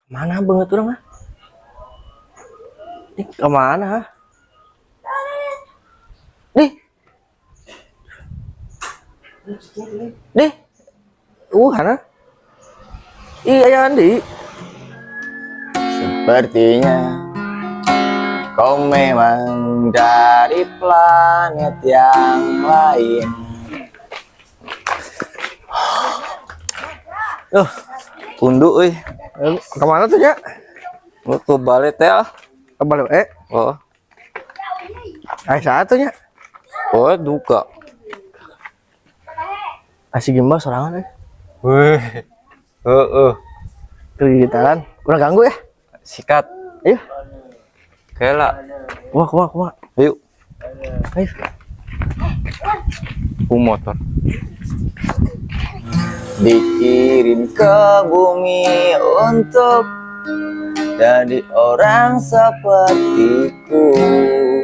Mana banget orang ah? Ini kemana ah? Nih, nih, mana? Iya Andi. Sepertinya kau memang dari planet yang lain. Tunduk euy. Kemana tuh ya? Lu ke balik teh ah. Kembali Oh, satunya. oh duka. Asik gimbal sorangan Wih. Kelihatan. Kurang ganggu ya? Sikat. Ayo. Kela. Kumaha. Yuk, Ayo. motor. Dikirim ke bumi untuk jadi orang sepertiku.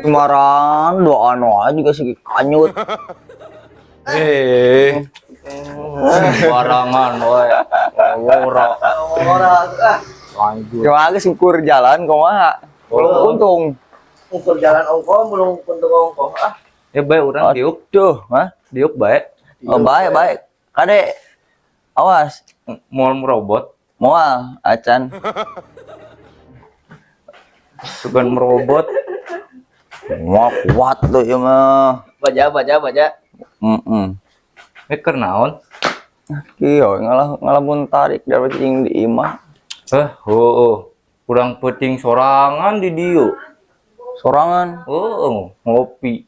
Kemarin doa juga sih kanyut. Barangan woy. Ora. Lanjut. Coba syukur jalan kumaha. Untung. Ukur jalan ongko, belum untuk ongko. Ya baik orang diuk. Tuh, hah? Diuk baik. Oh, baik. Kade awas mau merobot. Moal acan. Bukan merobot. Wah, kuat tuh ya mah. Baja. Keur naon? Kieu ngalamun tarik dari cing di imah. Kurang penting sorangan di dieu. Sorangan? Ngopi.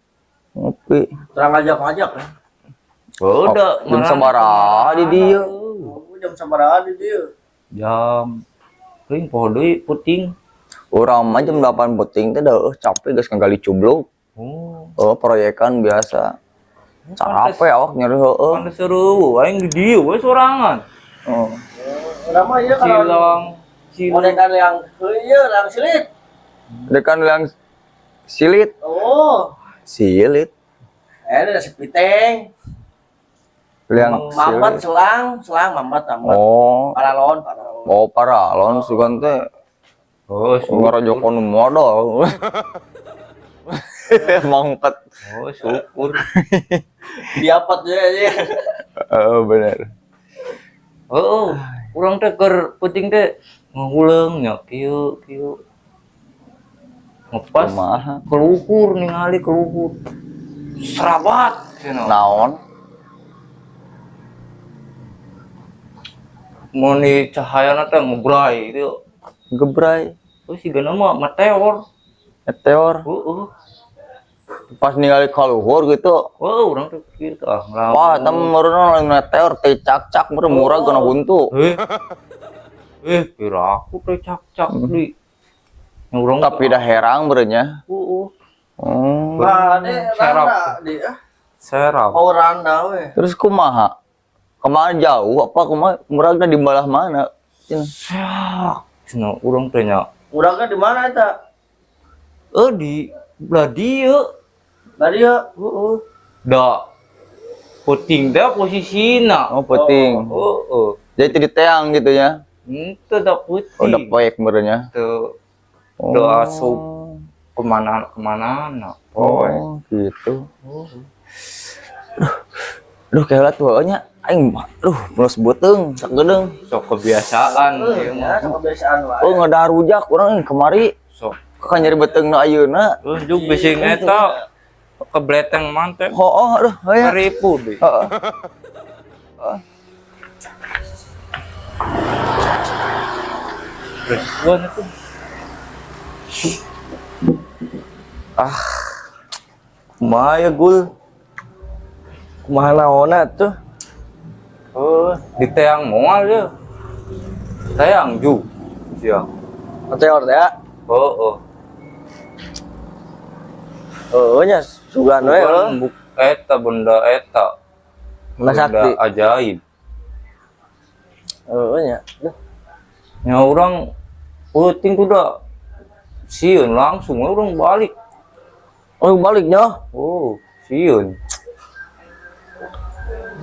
Terang ngajak ya. Udah, jam sabaraha di dieu? Jam sabaraha di dieu? Jam ring poho deui puting. Urang mah jam 8 puting teh capek geus ngagali cubluk. Proyekan biasa. Capek awak nyeri heueuh. Pan seru aing di dieu we sorangan. Urang mah ieu kalau modekan yang ieu yang silit. Dekan yang silit. Silit. Ada si piteng. Yang mambat selang mambat. Paralon. Paralon sugan teh. Ngarojokon modal. Mangkat. Syukur. Diapat aja. Bener. Urang teh keur penting teh nguleung nya kieu. Ngepas keluhur ningali keluhur. Serabat cenah. Naon? Mun di cahayana teh ngebrai itu. Gebrai. Sigana mah meteor. Meteor. Pas ningali kaluhur gitu. Urang teh kieu teh wah, eta meureunna lain meteor teh cak-cak murah gana buntu. Kira aku teh cak-cak deui. Tapi dah herang berenya. Serap. Randa we. Terus kumaha? Kemana jauh? Apa kumaha? Muragna di belah mana? Cenah urang teh nya. Urangna di mana eta? Di belah dieu. Da. Puting teh posisina. Puting. Jadi di teang gitu ya. Itu da puting. Udah poek berenya. Tuh. Doa asup kemana gitu. Kayak tuh nya aing mulus beuteung sak gedeung sok kebiasaan ngada rujak urang kemari sok ka nyari beuteungna ayeuna juk bising eta kebleteng mantep aya ribu deui Gua tuh kumaha gul Kumaha naonna tuh? Di teang moal ya. Teang ju. Sia. Meteor teh. Nya sugan we eta benda eta. Sakti ajaib. Nya. Nya urang puting kuda sieun langsung urang balik. Baliknya? Sieun.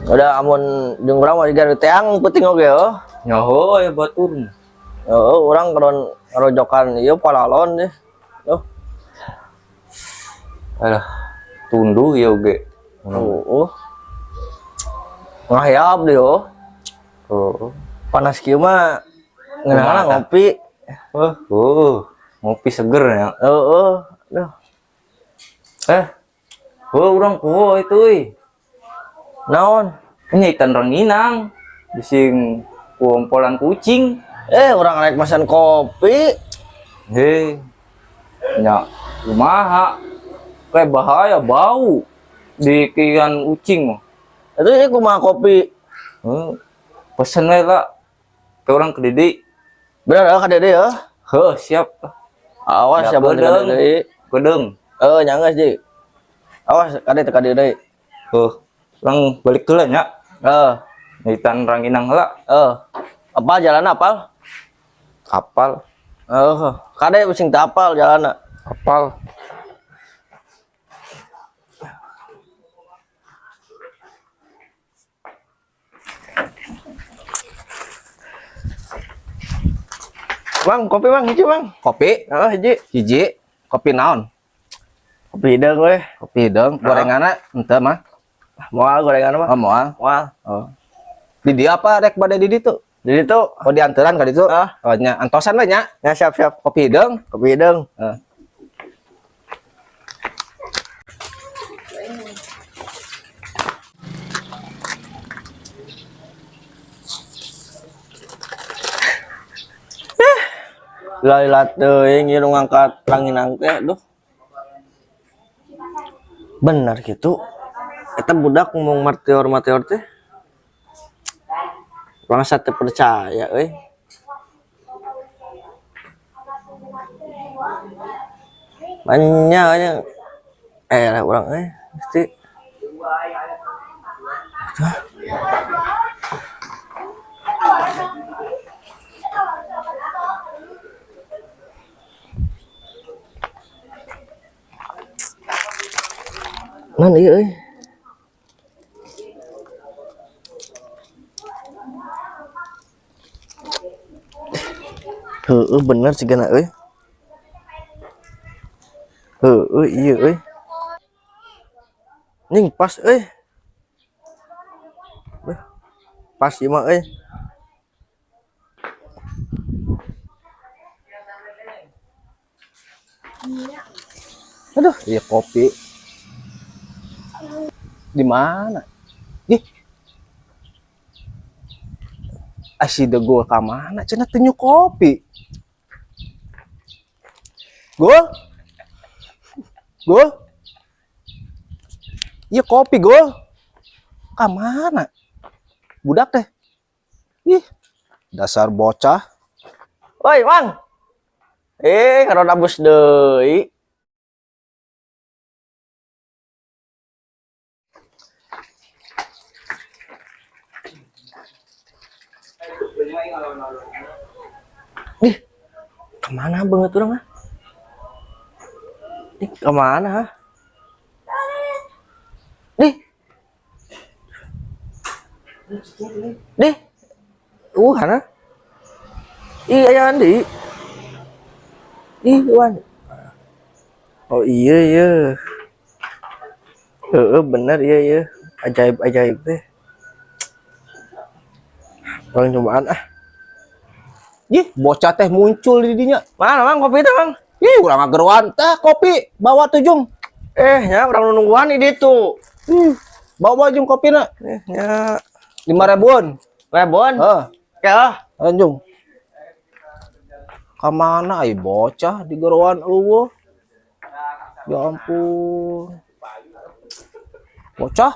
Udah amun jeung urang mah digar teang penting oge Nya heuh batur. Orang ngerojokan ieu palalon deh. Alah, tunduh ya oge. Ngayap deh panas kieu mah ngeunahna ngopi. Ngopi seger ya. Duh. Urang kuho itu euy. Naon? Ini ikan ranginang bising kumpulan kucing. Orang naik pesan kopi. Nya kumaha? Kayak bahaya bau di kian ucing mah. Itu ini kumaha kopi. Pesen we lah. Ke orang ke Didi. Bener ka Dede ya? Siap. Awas ya bener ka Dede. Gedeng. Nyangges ji. Awas ka Dede. Orang balik heula nya. Nitan ranginang heula. Apa jalan apal? Kapal. Kade pusing teu apal jalanna. Kapal. Bang, kopi bang, hiji bang. Kopi? Hiji. Hiji. Kopi naon? Kopi hidung weh. Kopi hidung. Gorenganna henteu mah. Moal gorenganna mah. Moal. Moal. Di dia apa rek bade di ditu? Di ditu. Di anteran ka ditu? Nya antosan we nya. Ya siap. Kopi hidung. Kopi hidung. Lailat teuing ieu ngangkat ranginang teh duh. Bener gitu. Eta budak ngomong martior teh. Urang teu percaya euy. Banyak lah urang mesti. Nan ieu euy. Bener sigana euy. Ieu euy. Ning pas euy. Pas ieu mah euy. Aduh, iya kopi. Di mana? Si Degol ka mana? Cenah teu nyu kopi. Gol. Iya kopi, Gol. Ka mana? Budak teh. Dasar bocah. Woi, Mang. Karoda bus deui. Kemana banget orang ah? Kemana? Hana? Iya Andi. Wan. Oh iya. Bener iya. Ajaib teh. Orang cobaan ah. Bocah teh muncul di dinya. Mana Mang kopi teh Mang? Urang ngageruan teh kopi bawa tujung. Ya orang nungguan di ditu. Bawa jung kopina. Ya 5.000-an. Ya. Anjung. Kamana ai bocah di geruan eueuh. Ya ampun. Bocah.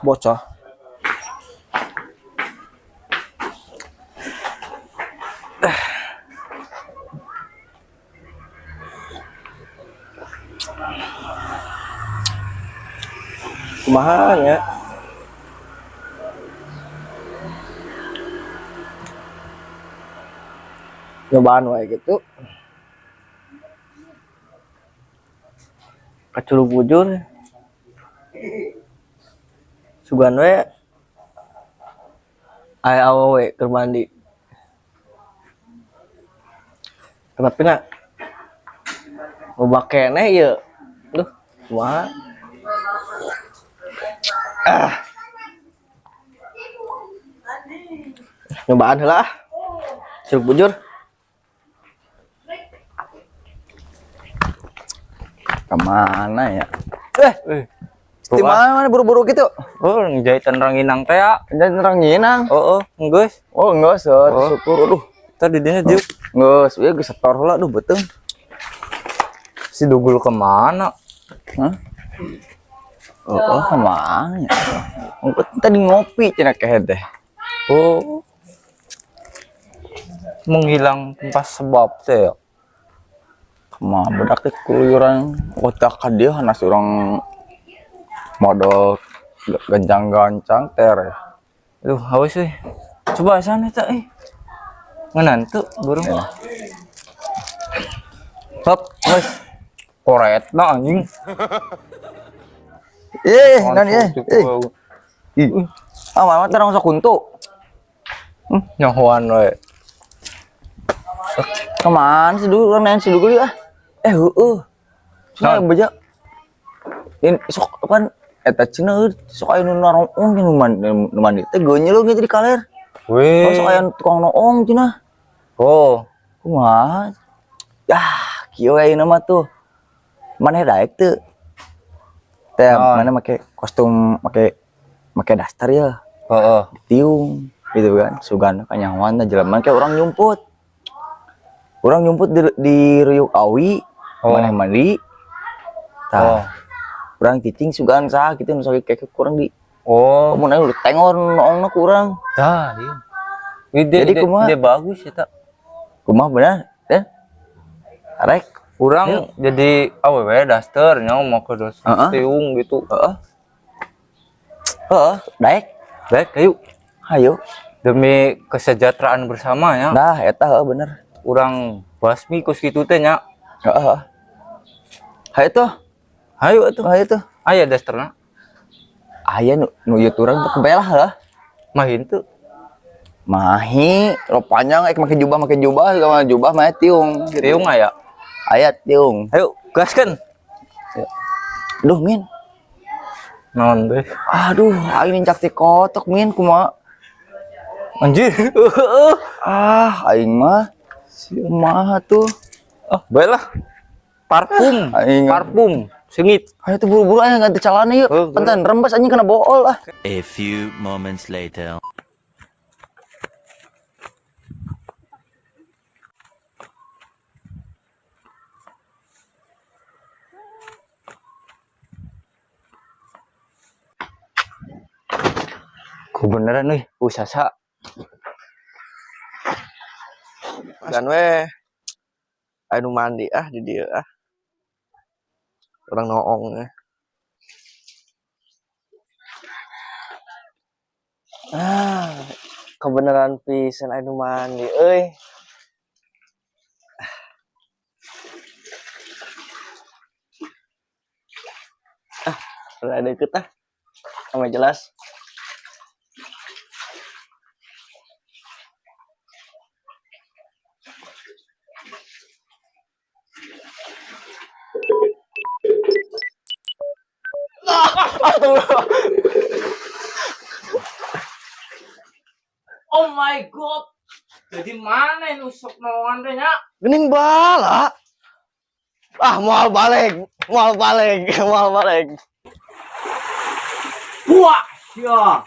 Kumaha ya? Nyobaan wae gitu. Kaculuk bujur. Sugan we. Aya awewe keur mandi. Kenapa nak? Mau bakene ya? Duh, wah. Nyobaan lah. Jeruk bujur. Kemana ya? Di Bukan. mana buru-buru gitu? Oh, jahitan ranginang teh ya. Dan ranginang. Oh, geus. Oh, enggak syukur. Aduh, Tadi dinya juk. geus, ya geus setor heula aduh beuteung. Si Dugul kemana? Hah? Oh, kemana ya? Tadi ngopi cenah kehe teh. Oh. Menghilang tanpa sebab teh ya. Kemana budak teh keluyuran otak ka dieu hanas urang modal gancang-gancang ter. Aduh, haus euy. Coba sana teh ngeunantu burung. Hop, geus. Koretna anjing. Nan Ih. Ah, mama terang sok kuntu. Nyahoan we. Kemana sih dulu orang si dulu ya? Cina baja. Ini sok kan eta cina sok aya nu naroong nu mandi teh geunyeuleuh gitu di kaler. Weh. Oh, sok aya tukang noong cina. Oh, Kumaha? Yah, kieu ayeuna mah tuh. Maneh daek teu? Teh mana make kostum make daster ya. heeh. Tiung gitu kan. Sugan kanyahoan teh jelema kayak orang nyumput. Orang nyumput di Ruyuk Awi, maneh mandi. Tah. Urang cicing sugan saha kitu nu sakit kayak kurang di. Oh, Mun aya tengor noongna ku urang. dah ieu. Jadi kumaha? Dia bagus eta. Kumaha bener? Teh. Arek. Urang jadi awewe daster nya make dos tiung gitu. Daek. Baik, ayo. Hayu. Demi kesejahteraan bersama ya. Nah, eta bener. Urang basmi kus kitu teh nya. Heeh. Hayu tuh. Hayu atuh. Hayu tuh. Aya dasterna. Aya nu ieu urang teh kebelah lah. Mah henteu. Mahi, lo panjang make jubah segala jubah mah tiung. Tiung aya. Aya tiung. Ayo, gaskeun. Duh, Min. Naon teh? Aduh, aing nincak ti kotok, Min, kumaha? Anjir. Aing mah kumaha tuh? Ah, baiklah. Parfum. Aing Parfum. Sengit. ayo tuh buru-buru aya ganti calana yuk. Enten rembes anjing kena bool ah. A few moments later. Ku beneran euy, usasa. Dan we anu mandi di dieu Orang noong kebenaran pisan anu mandi euy. Udah deket sama jelas. Oh my god. Jadi mana nusuk naon teh nya? Gening bala. Moal balik. Wah, ya.